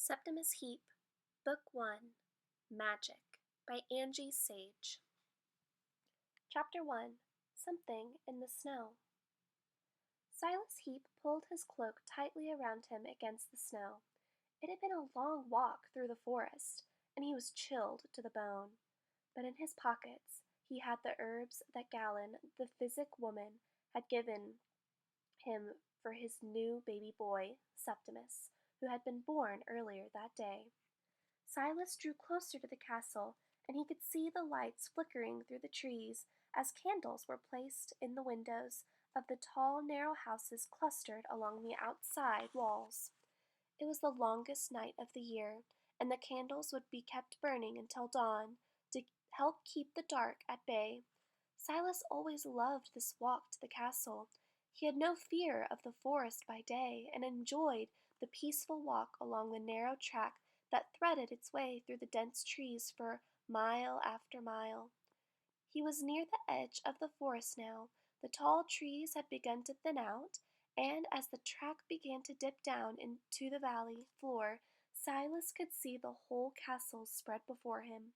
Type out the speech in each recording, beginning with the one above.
Septimus Heap, Book 1, Magic, by Angie Sage. Chapter 1, Something in the Snow. Silas Heap pulled his cloak tightly around him against the snow. It had been a long walk through the forest, and he was chilled to the bone. But in his pockets he had the herbs that Galen, the physic woman, had given him for his new baby boy, Septimus, who had been born earlier that day. Silas drew closer to the castle, and he could see the lights flickering through the trees as candles were placed in the windows of the tall, narrow houses clustered along the outside walls. It was the longest night of the year, and the candles would be kept burning until dawn to help keep the dark at bay. Silas always loved this walk to the castle. He had no fear of the forest by day and enjoyed the peaceful walk along the narrow track that threaded its way through the dense trees for mile after mile. He was near the edge of the forest now. The tall trees had begun to thin out, and as the track began to dip down into the valley floor, Silas could see the whole castle spread before him.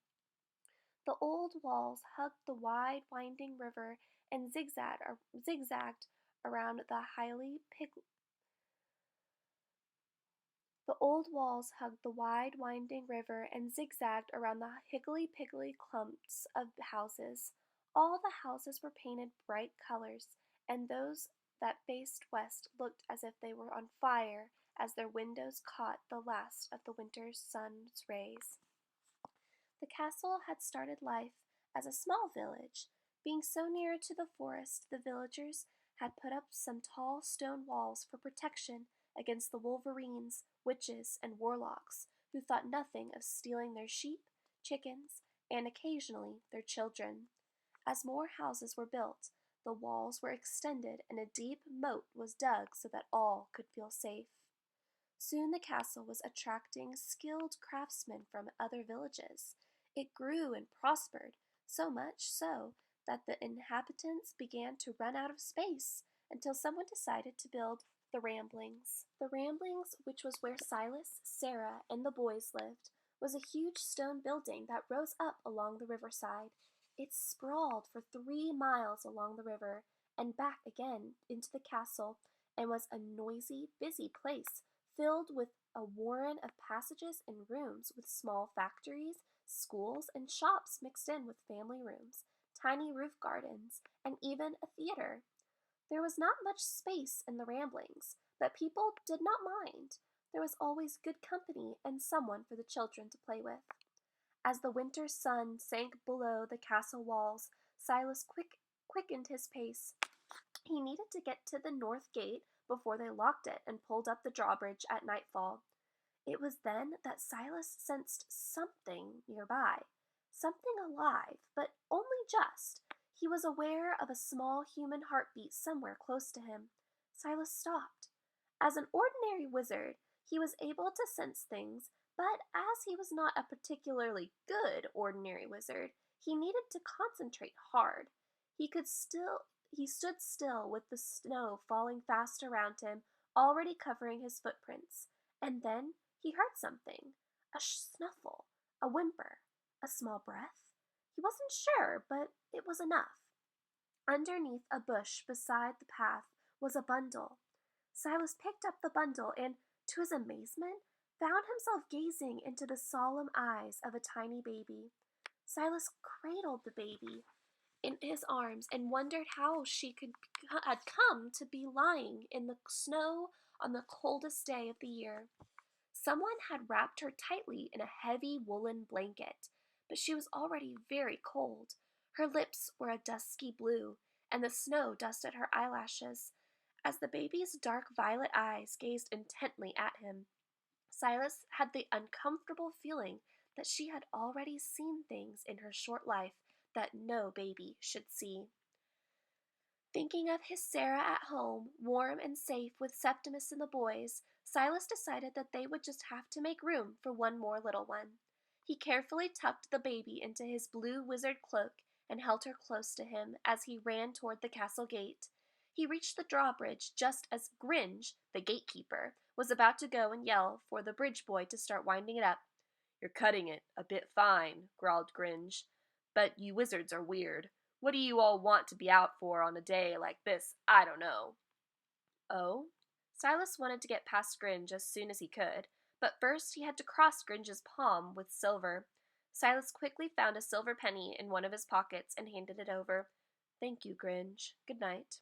The old walls hugged the wide, winding river and zigzagged around the higgledy-piggledy clumps of houses. All the houses were painted bright colors, and those that faced west looked as if they were on fire as their windows caught the last of the winter's sun's rays. The castle had started life as a small village. Being so near to the forest, the villagers had put up some tall stone walls for protection against the wolverines, witches, and warlocks who thought nothing of stealing their sheep, chickens, and occasionally their children. As more houses were built, the walls were extended and a deep moat was dug so that all could feel safe. Soon the castle was attracting skilled craftsmen from other villages. It grew and prospered, so much so that the inhabitants began to run out of space until someone decided to build the Ramblings. The Ramblings, which was where Silas, Sarah, and the boys lived, was a huge stone building that rose up along the riverside. It sprawled for 3 miles along the river and back again into the castle, and was a noisy, busy place filled with a warren of passages and rooms with small factories, schools, and shops mixed in with family rooms, tiny roof gardens, and even a theater. There was not much space in the Ramblings, but people did not mind. There was always good company and someone for the children to play with. As the winter sun sank below the castle walls, Silas quickened his pace. He needed to get to the north gate before they locked it and pulled up the drawbridge at nightfall. It was then that Silas sensed something nearby, something alive, but only just. He was aware of a small human heartbeat somewhere close to him. Silas stopped. As an ordinary wizard, he was able to sense things, but as he was not a particularly good ordinary wizard, he needed to concentrate hard. He stood still with the snow falling fast around him, already covering his footprints, and then he heard something. A snuffle, a whimper, a small breath. He wasn't sure, but it was enough. Underneath a bush beside the path was a bundle. Silas picked up the bundle and, to his amazement, found himself gazing into the solemn eyes of a tiny baby. Silas cradled the baby in his arms and wondered how she had come to be lying in the snow on the coldest day of the year. Someone had wrapped her tightly in a heavy woolen blanket, but she was already very cold. Her lips were a dusky blue, and the snow dusted her eyelashes. As the baby's dark violet eyes gazed intently at him, Silas had the uncomfortable feeling that she had already seen things in her short life that no baby should see. Thinking of his Sarah at home, warm and safe with Septimus and the boys, Silas decided that they would just have to make room for one more little one. He carefully tucked the baby into his blue wizard cloak and held her close to him as he ran toward the castle gate. He reached the drawbridge just as Gringe, the gatekeeper, was about to go and yell for the bridge boy to start winding it up. "You're cutting it a bit fine," growled Gringe. "But you wizards are weird. What do you all want to be out for on a day like this? I don't know." Oh? Silas wanted to get past Gringe as soon as he could, but first he had to cross Gringe's palm with silver. Silas quickly found a silver penny in one of his pockets and handed it over. "Thank you, Gringe. Good night."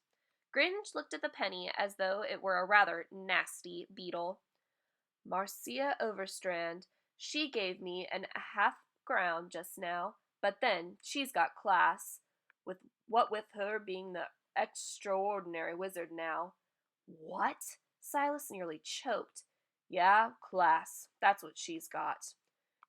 Gringe looked at the penny as though it were a rather nasty beetle. "Marcia Overstrand. She gave me an half-crown just now, but then she's got class, with her being the extraordinary wizard now." "What?" Silas nearly choked. "Yeah, class. That's what she's got."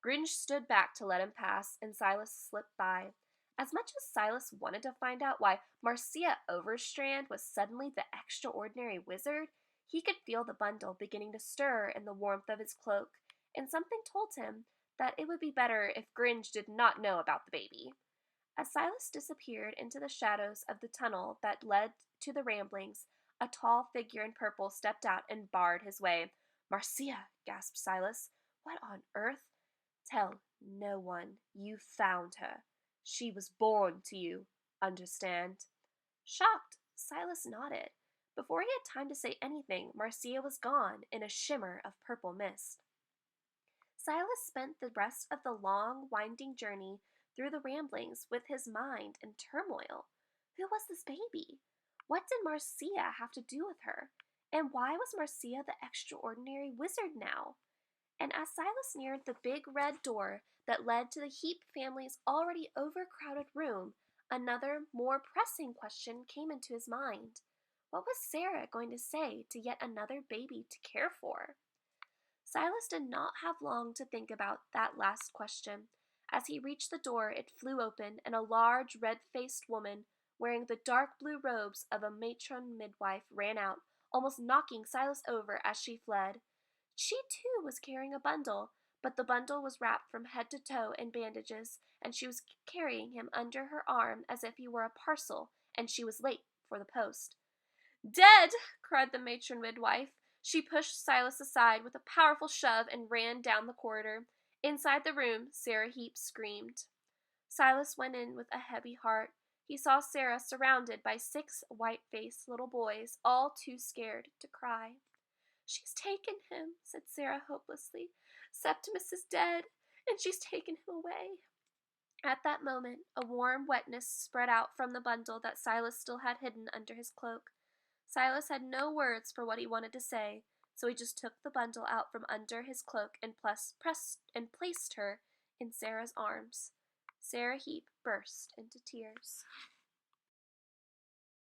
Grinch stood back to let him pass, and Silas slipped by. As much as Silas wanted to find out why Marcia Overstrand was suddenly the extraordinary wizard, he could feel the bundle beginning to stir in the warmth of his cloak, and something told him that it would be better if Grinch did not know about the baby. As Silas disappeared into the shadows of the tunnel that led to the ramblings, a tall figure in purple stepped out and barred his way. "Marcia!" gasped Silas. "What on earth?" "Tell no one you found her. She was born to you. Understand?" Shocked, Silas nodded. Before he had time to say anything, Marcia was gone in a shimmer of purple mist. Silas spent the rest of the long, winding journey through the ramblings with his mind in turmoil. Who was this baby? What did Marcia have to do with her? And why was Marcia the extraordinary wizard now? And as Silas neared the big red door that led to the Heap family's already overcrowded room, another, more pressing question came into his mind. What was Sarah going to say to yet another baby to care for? Silas did not have long to think about that last question. As he reached the door, it flew open, and a large, red-faced woman, wearing the dark blue robes of a matron midwife, ran out, almost knocking Silas over as she fled. She, too, was carrying a bundle, but the bundle was wrapped from head to toe in bandages, and she was carrying him under her arm as if he were a parcel, and she was late for the post. "Dead!" cried the matron midwife. She pushed Silas aside with a powerful shove and ran down the corridor. Inside the room, Sarah Heap screamed. Silas went in with a heavy heart. He saw Sarah surrounded by 6 white-faced little boys, all too scared to cry. "She's taken him," said Sarah hopelessly. "Septimus is dead, and she's taken him away." At that moment, a warm wetness spread out from the bundle that Silas still had hidden under his cloak. Silas had no words for what he wanted to say, so he just took the bundle out from under his cloak and placed her in Sarah's arms. Sarah Heap burst into tears.